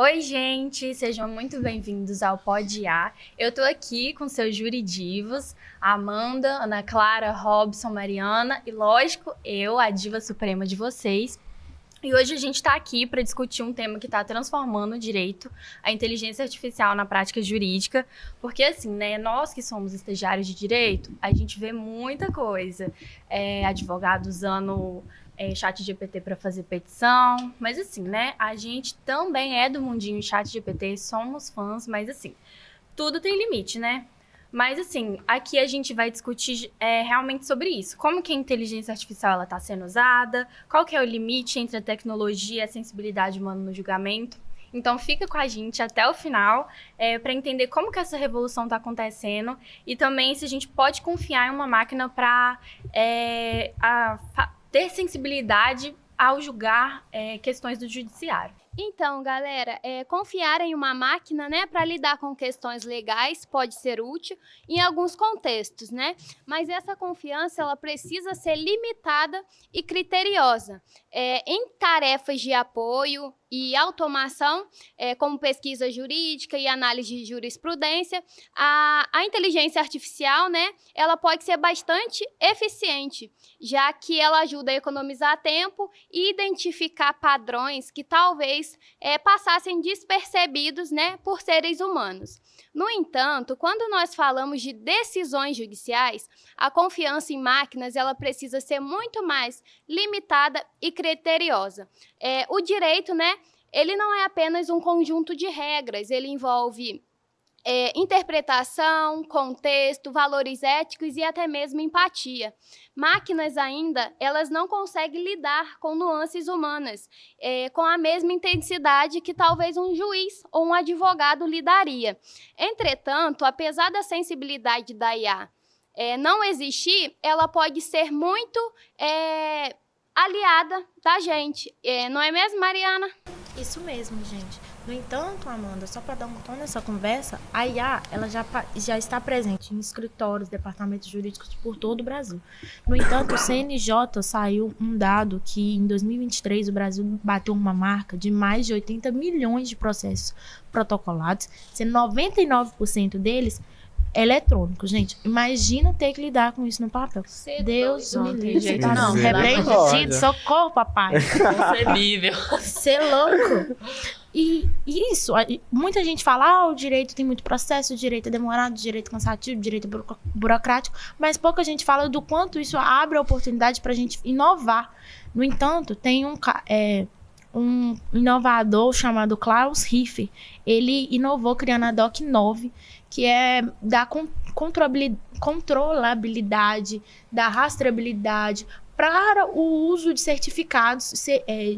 Oi, gente! Sejam muito bem-vindos ao Pod A. Eu tô aqui com seus juridivos, a Amanda, Ana Clara, Robson, Mariana e, lógico, eu, a diva suprema de vocês. E hoje a gente está aqui para discutir um tema que está transformando o direito, a inteligência artificial na prática jurídica, porque assim, né, nós que somos estagiários de direito, a gente vê muita coisa, advogado usando ChatGPT para fazer petição, mas assim, né, a gente também é do mundinho ChatGPT, somos fãs, mas assim, tudo tem limite, né? Mas, assim, aqui a gente vai discutir realmente sobre isso. Como que a inteligência artificial está sendo usada, qual que é o limite entre a tecnologia e a sensibilidade humana no julgamento. Então, fica com a gente até o final para entender como que essa revolução está acontecendo e também se a gente pode confiar em uma máquina para ter sensibilidade ao julgar questões do judiciário. Então, galera, confiar em uma máquina, né, para lidar com questões legais pode ser útil em alguns contextos, né? Mas essa confiança ela precisa ser limitada e criteriosa. Em tarefas de apoio e automação, como pesquisa jurídica e análise de jurisprudência, a inteligência artificial, né, ela pode ser bastante eficiente, já que ela ajuda a economizar tempo e identificar padrões que talvez passassem despercebidos, né, por seres humanos. No entanto, quando nós falamos de decisões judiciais, a confiança em máquinas ela precisa ser muito mais limitada e criteriosa. O direito, né, ele não é apenas um conjunto de regras, ele envolve interpretação, contexto, valores éticos e até mesmo empatia. Máquinas ainda, elas não conseguem lidar com nuances humanas, com a mesma intensidade que talvez um juiz ou um advogado lidaria. Entretanto, apesar da sensibilidade da IA não existir, ela pode ser muito aliada da gente. Não é mesmo, Mariana? Isso mesmo, gente. No entanto, Amanda, só para dar um tom nessa conversa, a IA ela já está presente em escritórios, departamentos jurídicos por todo o Brasil. No entanto, o CNJ saiu um dado que em 2023 o Brasil bateu uma marca de mais de 80 milhões de processos protocolados, sendo 99% deles eletrônico, gente. Imagina ter que lidar com isso no papel. Deus me livre. Não, repreendido, socorro, papai. Inconcebível. Ser louco. E isso, muita gente fala, o direito tem muito processo, o direito é demorado, o direito é cansativo, o direito é burocrático, mas pouca gente fala do quanto isso abre a oportunidade para a gente inovar. No entanto, tem um inovador chamado Klaus Riffe. Ele inovou criando a DOC 9, que é da controlabilidade, da rastreabilidade para o uso de certificados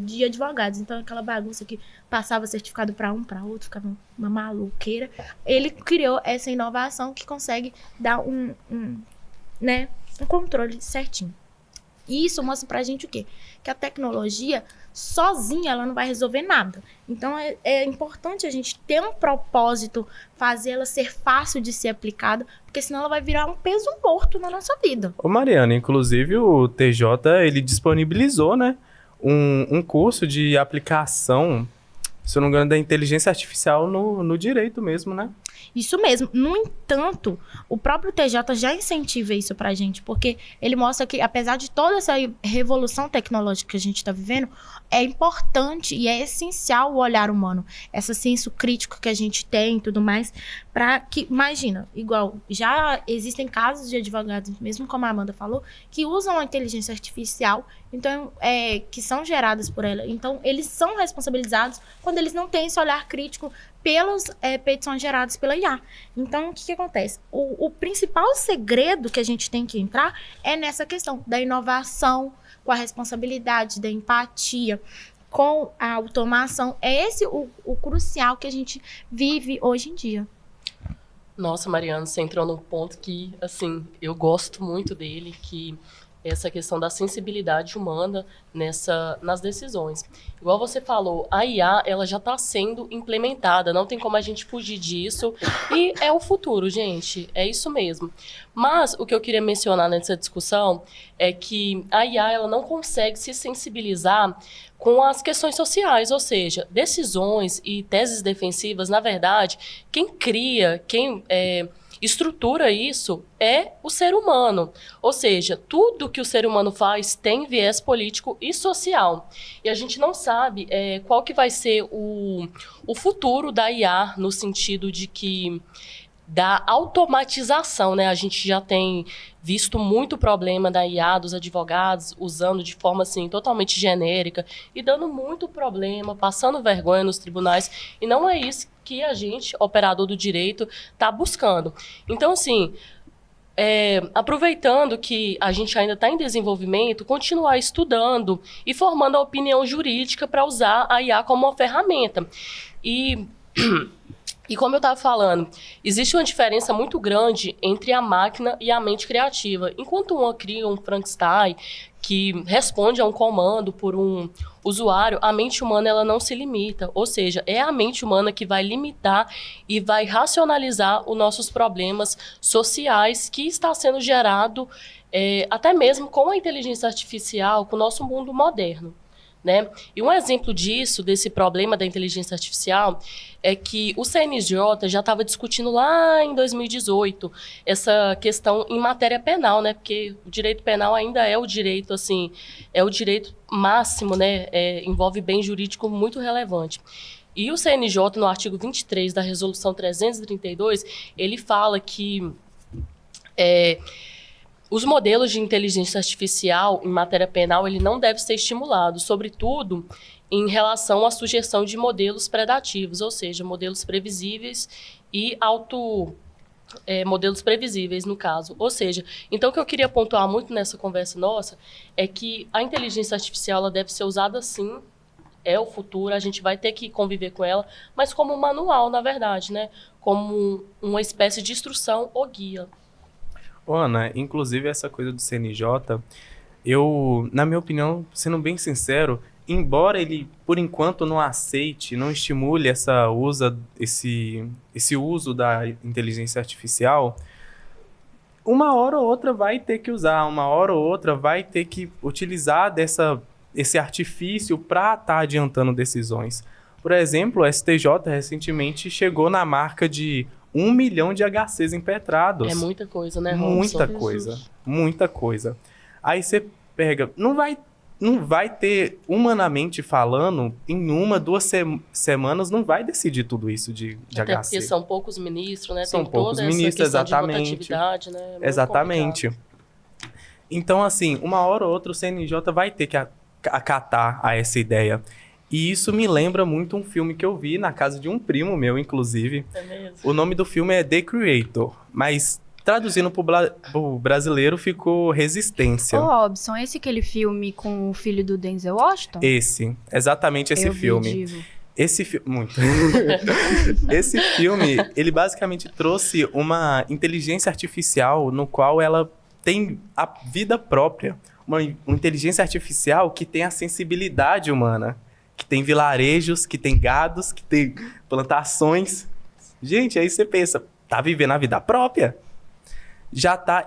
de advogados. Então, aquela bagunça que passava certificado para um, para outro, ficava uma maluqueira. Ele criou essa inovação que consegue dar um controle certinho. E isso mostra pra gente o quê? Que a tecnologia, sozinha, ela não vai resolver nada. Então, é importante a gente ter um propósito, fazer ela ser fácil de ser aplicada, porque senão ela vai virar um peso morto na nossa vida. Ô Mariana, inclusive o TJ, ele disponibilizou, né, um curso de aplicação, se eu não me engano, da inteligência artificial no direito mesmo, né? Isso mesmo. No entanto, o próprio TJ já incentiva isso pra gente, porque ele mostra que, apesar de toda essa revolução tecnológica que a gente está vivendo, é importante e é essencial o olhar humano, esse senso crítico que a gente tem e tudo mais, para que, imagina, igual, já existem casos de advogados, mesmo como a Amanda falou, que usam a inteligência artificial, então, que são geradas por ela. Então, eles são responsabilizados quando eles não têm esse olhar crítico pelas petições geradas pela IA. Então, o que acontece? O principal segredo que a gente tem que entrar é nessa questão da inovação, com a responsabilidade, da empatia, com a automação. É esse o crucial que a gente vive hoje em dia. Nossa, Mariana, você entrou num ponto que, assim, eu gosto muito dele, que essa questão da sensibilidade humana nas decisões. Igual você falou, a IA ela já está sendo implementada, não tem como a gente fugir disso, e é o futuro, gente, é isso mesmo. Mas o que eu queria mencionar nessa discussão é que a IA ela não consegue se sensibilizar com as questões sociais, ou seja, decisões e teses defensivas, na verdade, quem cria, quem estrutura isso é o ser humano. Ou seja, tudo que o ser humano faz tem viés político e social. E a gente não sabe qual que vai ser o futuro da IA, no sentido de que da automatização, né? A gente já tem visto muito problema da IA, dos advogados, usando de forma, assim, totalmente genérica e dando muito problema, passando vergonha nos tribunais, e não é isso que a gente, operador do direito, está buscando. Então, assim, aproveitando que a gente ainda está em desenvolvimento, continuar estudando e formando a opinião jurídica para usar a IA como uma ferramenta. E como eu estava falando, existe uma diferença muito grande entre a máquina e a mente criativa. Enquanto uma cria um Frankenstein que responde a um comando por um usuário, a mente humana ela não se limita. Ou seja, é a mente humana que vai limitar e vai racionalizar os nossos problemas sociais que está sendo gerado até mesmo com a inteligência artificial, com o nosso mundo moderno. Né? E um exemplo disso, desse problema da inteligência artificial, é que o CNJ já estava discutindo lá em 2018 essa questão em matéria penal, né? Porque o direito penal ainda é o direito, assim, é o direito máximo, né? Envolve bem jurídico muito relevante. E o CNJ, no artigo 23 da Resolução 332, ele fala que os modelos de inteligência artificial em matéria penal ele não deve ser estimulado, sobretudo em relação à sugestão de modelos predativos, ou seja, modelos previsíveis e modelos previsíveis, no caso. Ou seja, então o que eu queria pontuar muito nessa conversa nossa é que a inteligência artificial ela deve ser usada sim, é o futuro, a gente vai ter que conviver com ela, mas como um manual, na verdade, né? Como uma espécie de instrução ou guia. Ana, inclusive essa coisa do CNJ, eu, na minha opinião, sendo bem sincero, embora ele, por enquanto, não aceite, não estimule esse uso da inteligência artificial, uma hora ou outra vai ter que usar, uma hora ou outra vai ter que utilizar esse artifício para estar adiantando decisões. Por exemplo, o STJ recentemente chegou na marca de 1 milhão de HCs impetrados. É muita coisa, né, Robson? Muita coisa, muita coisa. Aí você pega, não vai ter, humanamente falando, em 1-2 semanas, não vai decidir tudo isso de Até HC. porque são poucos ministros, né? São Tem poucos toda ministros, essa questão exatamente. de rotatividade, né? Muito Exatamente. complicado. Então, assim, uma hora ou outra o CNJ vai ter que acatar a essa ideia. E isso me lembra muito um filme que eu vi na casa de um primo meu, inclusive. É mesmo? O nome do filme é The Creator, mas traduzindo pro brasileiro ficou Resistência. Ô, Robson, esse aquele filme com o filho do Denzel Washington? Exatamente esse filme. Divo. Muito. Esse filme, ele basicamente trouxe uma inteligência artificial no qual ela tem a vida própria. Uma inteligência artificial que tem a sensibilidade humana. Que tem vilarejos, que tem gados, que tem plantações. Gente, aí você pensa, tá vivendo a vida própria?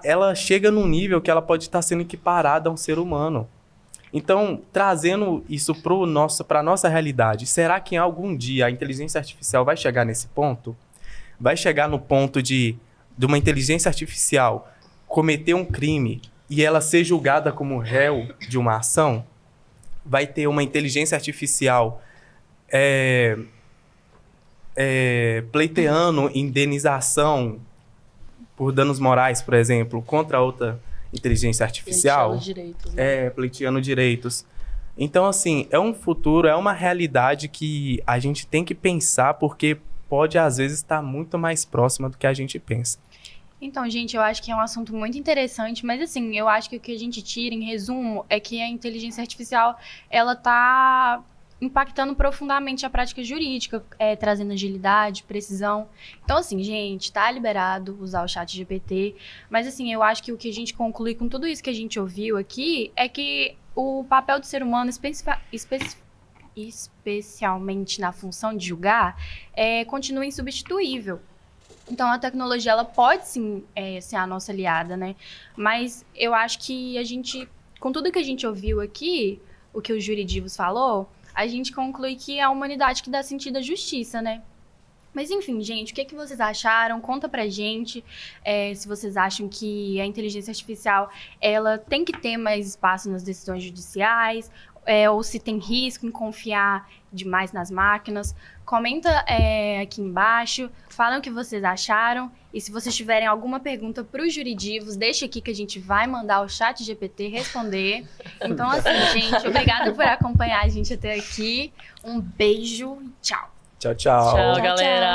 Ela chega num nível que ela pode estar sendo equiparada a um ser humano. Então, trazendo isso para a nossa realidade, será que em algum dia a inteligência artificial vai chegar nesse ponto? Vai chegar no ponto de uma inteligência artificial cometer um crime e ela ser julgada como réu de uma ação? Vai ter uma inteligência artificial pleiteando indenização por danos morais, por exemplo, contra outra inteligência artificial. Pleiteando direitos, né? Pleiteando direitos. Então, assim, é um futuro, é uma realidade que a gente tem que pensar, porque pode, às vezes, estar muito mais próxima do que a gente pensa. Então, gente, eu acho que é um assunto muito interessante, mas assim, eu acho que o que a gente tira, em resumo, é que a inteligência artificial, ela tá impactando profundamente a prática jurídica, trazendo agilidade, precisão. Então, assim, gente, tá liberado usar o chat GPT, mas, assim, eu acho que o que a gente conclui com tudo isso que a gente ouviu aqui é que o papel do ser humano, especialmente na função de julgar, continua insubstituível. Então, a tecnologia, ela pode, sim, ser a nossa aliada, né? Mas eu acho que a gente, com tudo que a gente ouviu aqui, o que o Juridivos falou, a gente conclui que é a humanidade que dá sentido à justiça, né? Mas enfim, gente, o que vocês acharam? Conta pra gente se vocês acham que a inteligência artificial ela tem que ter mais espaço nas decisões judiciais, ou se tem risco em confiar demais nas máquinas. Comenta aqui embaixo, falem o que vocês acharam. E se vocês tiverem alguma pergunta para os juridivos, deixa aqui que a gente vai mandar o chat GPT responder. Então, assim, gente, obrigada por acompanhar a gente até aqui. Um beijo e tchau. Tchau, tchau. Tchau, galera.